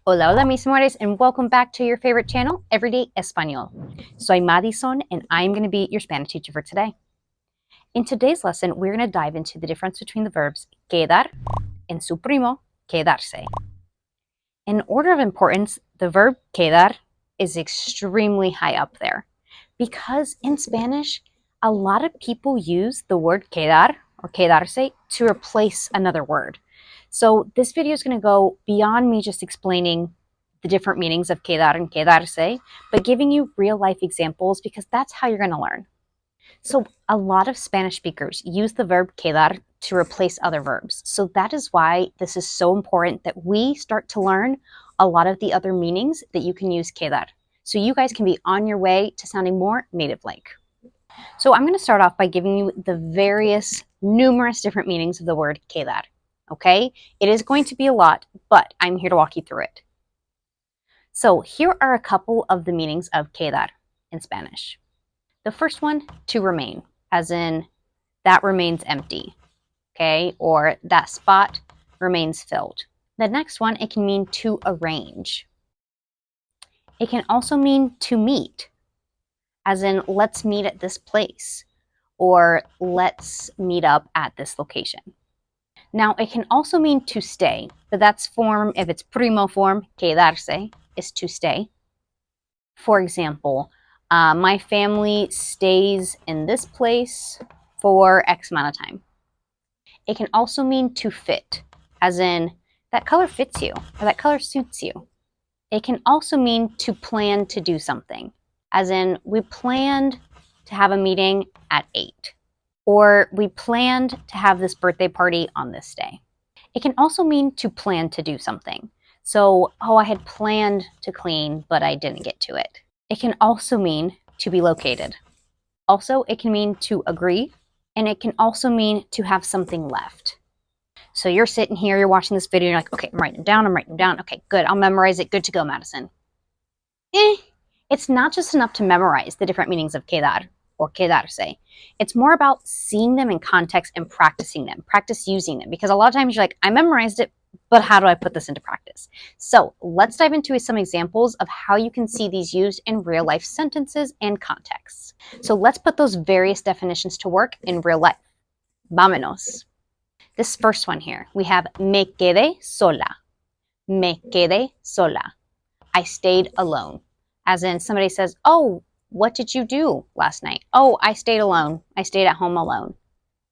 Hola, hola mis amores, and welcome back to your favorite channel, Everyday Español. Soy Madison, and I'm going to be your Spanish teacher for today. In today's lesson, we're going to dive into the difference between the verbs quedar and su primo, quedarse. In order of importance, the verb quedar is extremely high up there because in Spanish, a lot of people use the word quedar or quedarse to replace another word. So this video is going to go beyond me just explaining the different meanings of quedar and quedarse, but giving you real life examples because that's how you're going to learn. So a lot of Spanish speakers use the verb quedar to replace other verbs. So that is why this is so important that we start to learn a lot of the other meanings that you can use quedar. So you guys can be on your way to sounding more native-like. So I'm going to start off by giving you the numerous different meanings of the word quedar. Okay? It is going to be a lot, but I'm here to walk you through it. So here are a couple of the meanings of quedar in Spanish. The first one, to remain, as in that remains empty, okay? Or that spot remains filled. The next one, it can mean to arrange. It can also mean to meet, as in let's meet at this place, or let's meet up at this location. Now, it can also mean to stay, but that's form, if it's primo form, quedarse, is to stay. For example, my family stays in this place for X amount of time. It can also mean to fit, as in that color fits you, or that color suits you. It can also mean to plan to do something, as in we planned to have a meeting at 8. Or we planned to have this birthday party on this day. It can also mean to plan to do something. So, I had planned to clean, but I didn't get to it. It can also mean to be located. Also, it can mean to agree, and it can also mean to have something left. So you're sitting here, you're watching this video, you're like, okay, I'm writing them down. Okay, good, I'll memorize it. Good to go, Madison. It's not just enough to memorize the different meanings of quedar or quedarse. It's more about seeing them in context and practicing them, practice using them. Because a lot of times you're like, I memorized it, but how do I put this into practice? So let's dive into some examples of how you can see these used in real life sentences and contexts. So let's put those various definitions to work in real life. Vámonos. This first one here, we have me quedé sola. Me quedé sola. I stayed alone. As in somebody says, oh, what did you do last night? Oh, I stayed alone. I stayed at home alone.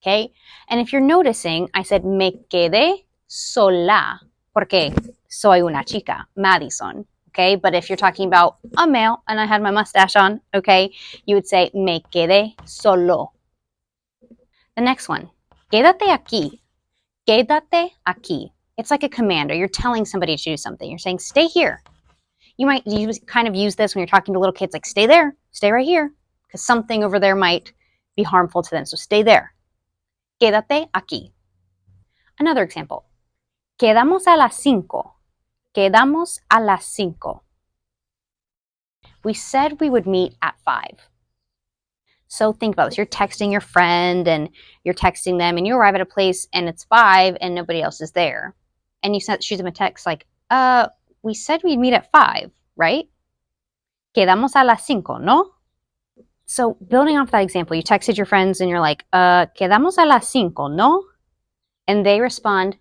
Okay? And if you're noticing, I said me quedé sola porque soy una chica, Madison. Okay? But if you're talking about a male and I had my mustache on, okay, you would say me quedé solo. The next one, quédate aquí. Quédate aquí. It's like a command, or you're telling somebody to do something. You're saying, stay here. You might kind of use this when you're talking to little kids, like stay there, stay right here, because something over there might be harmful to them. So stay there. Quédate aquí. Another example. Quedamos a las 5. Quedamos a las 5. We said we would meet at 5. So think about this. You're texting your friend and you're texting them and you arrive at a place and it's 5 and nobody else is there. And you shoot them a text like, we said we'd meet at 5, right? Quedamos a las 5, ¿no? So building off that example, you texted your friends and you're like, quedamos a las 5, ¿no? And they respond,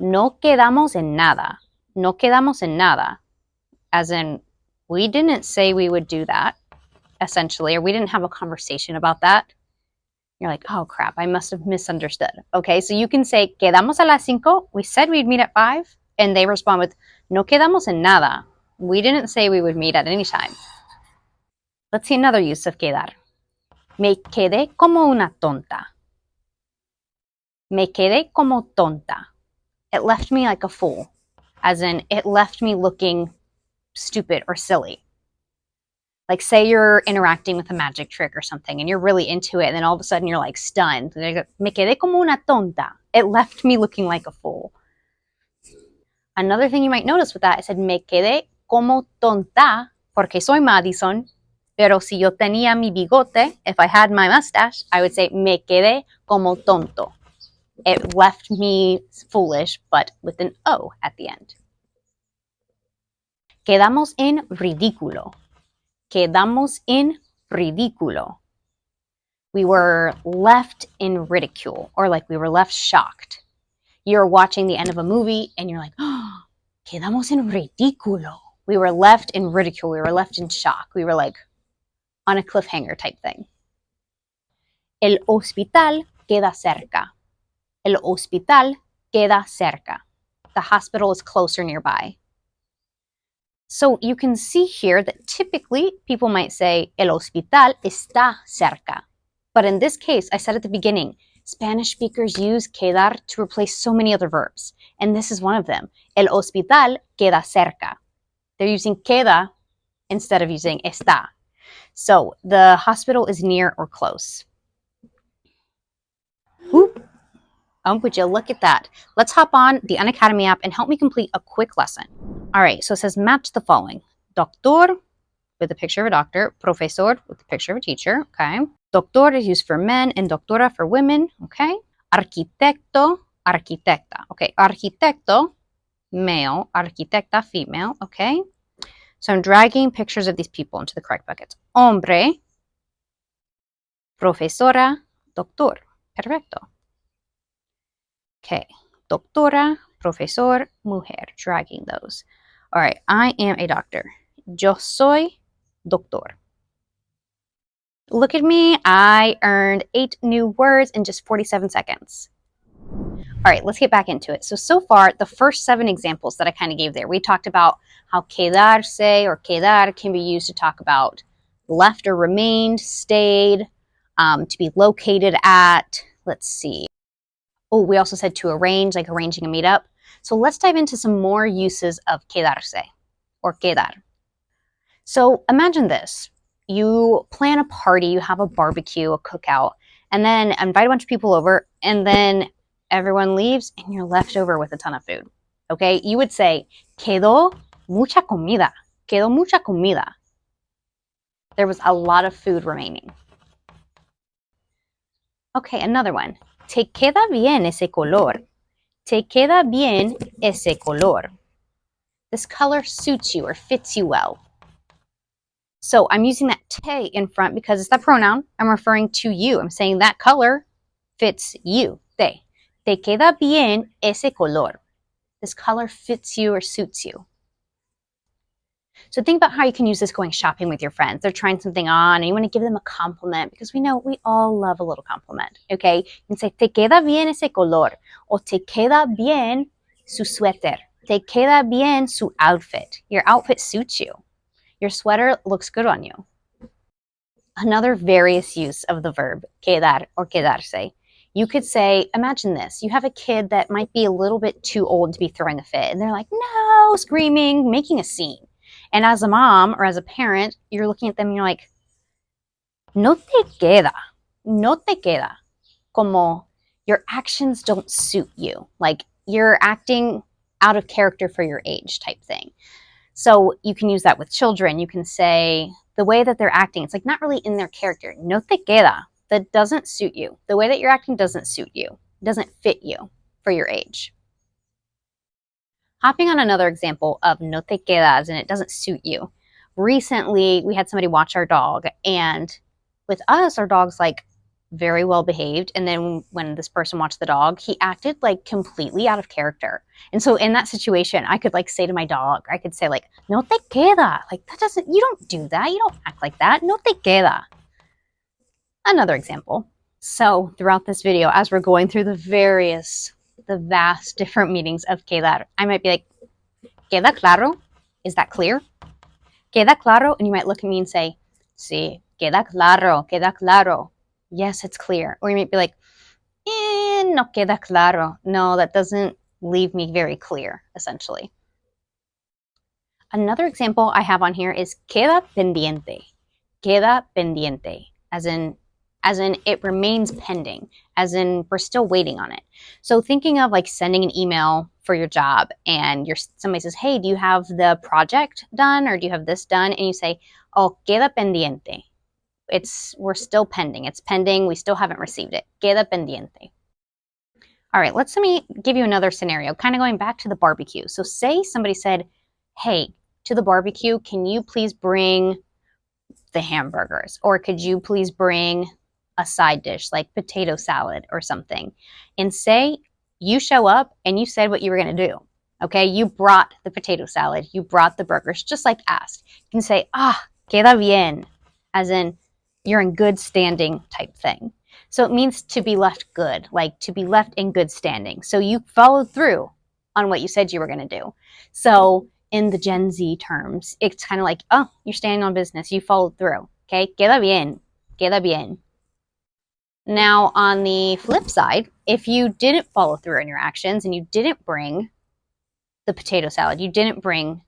no quedamos en nada. No quedamos en nada. As in, we didn't say we would do that, essentially, or we didn't have a conversation about that. You're like, oh crap, I must have misunderstood. Okay, so you can say, quedamos a las 5. We said we'd meet at 5. And they respond with, no quedamos en nada. We didn't say we would meet at any time. Let's see another use of quedar. Me quedé como una tonta. Me quedé como tonta. It left me like a fool. As in, it left me looking stupid or silly. Like say you're interacting with a magic trick or something and you're really into it and then all of a sudden you're like stunned. Me quedé como una tonta. It left me looking like a fool. Another thing you might notice with that, I said, me quedé como tonta porque soy Madison, pero si yo tenía mi bigote, if I had my mustache, I would say, me quedé como tonto. It left me foolish, but with an O at the end. Quedamos en ridículo. Quedamos en ridículo. We were left in ridicule, or like we were left shocked. You're watching the end of a movie and you're like, oh, quedamos en ridículo. We were left in ridicule. We were left in shock. We were like on a cliffhanger type thing. El hospital queda cerca. El hospital queda cerca. The hospital is closer nearby. So you can see here that typically people might say el hospital está cerca. But in this case, I said at the beginning, Spanish speakers use quedar to replace so many other verbs. And this is one of them. El hospital queda cerca. They're using queda instead of using está. So the hospital is near or close. Whoop. Would you look at that? Let's hop on the Unacademy app and help me complete a quick lesson. All right, so it says match the following. Doctor, with a picture of a doctor. Profesor, with a picture of a teacher. Okay. Doctor is used for men and doctora for women. Okay. Arquitecto, arquitecta. Okay. Arquitecto, male. Arquitecta, female. Okay. So I'm dragging pictures of these people into the correct buckets. Hombre, profesora, doctor. Perfecto. Okay, doctora, profesor, mujer, dragging those. All right, I am a doctor. Yo soy doctor. Look at me, I earned 8 new words in just 47 seconds. All right, let's get back into it. So far, the first 7 examples that I kind of gave there, we talked about how quedarse or quedar can be used to talk about left or remained, stayed, to be located at, let's see. Oh, we also said to arrange, like arranging a meetup. So let's dive into some more uses of quedarse or quedar. So imagine this. You plan a party, you have a barbecue, a cookout, and then invite a bunch of people over, and then everyone leaves and you're left over with a ton of food. Okay? You would say, quedó mucha comida. Quedó mucha comida. There was a lot of food remaining. Okay, another one. Te queda bien ese color. Te queda bien ese color. This color suits you or fits you well. So I'm using that te in front because it's that pronoun. I'm referring to you. I'm saying that color fits you. Te. Te queda bien ese color. This color fits you or suits you. So think about how you can use this going shopping with your friends. They're trying something on and you want to give them a compliment because we know we all love a little compliment, okay? You can say, te queda bien ese color, or te queda bien su suéter. Te queda bien su outfit. Your outfit suits you. Your sweater looks good on you. Another various use of the verb quedar or quedarse. You could say, imagine this. You have a kid that might be a little bit too old to be throwing a fit, and they're like, no, screaming, making a scene. And as a mom or as a parent, you're looking at them and you're like, no te queda, no te queda. Como your actions don't suit you. Like you're acting out of character for your age type thing. So you can use that with children. You can say the way that they're acting, it's like not really in their character. No te queda. That doesn't suit you. The way that you're acting doesn't suit you. It doesn't fit you for your age. Hopping on another example of no te quedas and it doesn't suit you. Recently, we had somebody watch our dog, and with us, our dog's like very well behaved. And then when this person watched the dog, he acted like completely out of character. And so in that situation, I could like say to my dog, I could say like, no te queda. Like that doesn't, you don't do that. You don't act like that. No te queda. Another example. So throughout this video, as we're going through the vast different meanings of quedar, I might be like, queda claro? Is that clear? Queda claro? And you might look at me and say, sí, queda claro, queda claro. Yes, it's clear. Or you might be like, no queda claro. No, that doesn't leave me very clear, essentially. Another example I have on here is queda pendiente. Queda pendiente, as in it remains pending, as in we're still waiting on it. So thinking of like sending an email for your job and somebody says, hey, do you have the project done or do you have this done? And you say, oh, queda pendiente. We're still pending. It's pending. We still haven't received it. Queda pendiente. All right, let me give you another scenario, kind of going back to the barbecue. So say somebody said, hey, to the barbecue, can you please bring the hamburgers? Or could you please bring a side dish like potato salad or something? And say you show up and you said what you were going to do. Okay, you brought the potato salad, you brought the burgers, just like asked. You can say, queda bien, as in you're in good standing type thing. So it means to be left good, like to be left in good standing. So you followed through on what you said you were going to do. So in the Gen Z terms, it's kind of like, oh, you're standing on business, you followed through. Okay, queda bien, queda bien. Now, on the flip side, if you didn't follow through on your actions and you didn't bring the potato salad, you didn't bring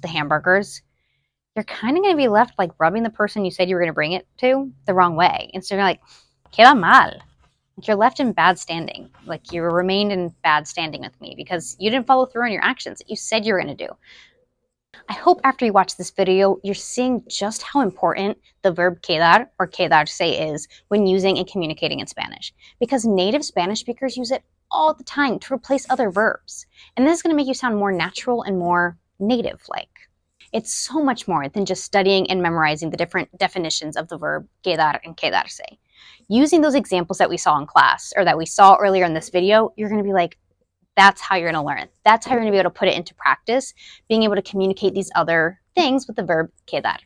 the hamburgers, you're kind of going to be left like rubbing the person you said you were going to bring it to the wrong way. And so you're like, queda mal. Like you're left in bad standing. Like you remained in bad standing with me because you didn't follow through on your actions that you said you were going to do. I hope after you watch this video, you're seeing just how important the verb quedar or quedarse is when using and communicating in Spanish, because native Spanish speakers use it all the time to replace other verbs. And this is going to make you sound more natural and more native-like. It's so much more than just studying and memorizing the different definitions of the verb quedar and quedarse. Using those examples that we saw in class or that we saw earlier in this video, you're going to be like, that's how you're going to learn it. That's how you're going to be able to put it into practice, being able to communicate these other things with the verb quedar.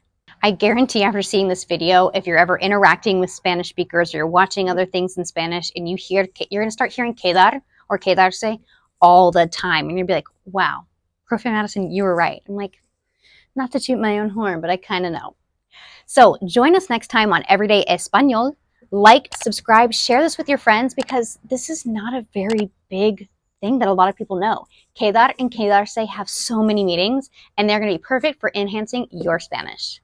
I guarantee after seeing this video, if you're ever interacting with Spanish speakers or you're watching other things in Spanish and you're going to start hearing quedar or quedarse all the time. And you're going to be like, wow, Profe Madison, you were right. I'm like, not to toot my own horn, but I kind of know. So join us next time on Everyday Espanol. Like, subscribe, share this with your friends because this is not a very big thing that a lot of people know. Quedar and quedarse have so many meanings, and they're going to be perfect for enhancing your Spanish.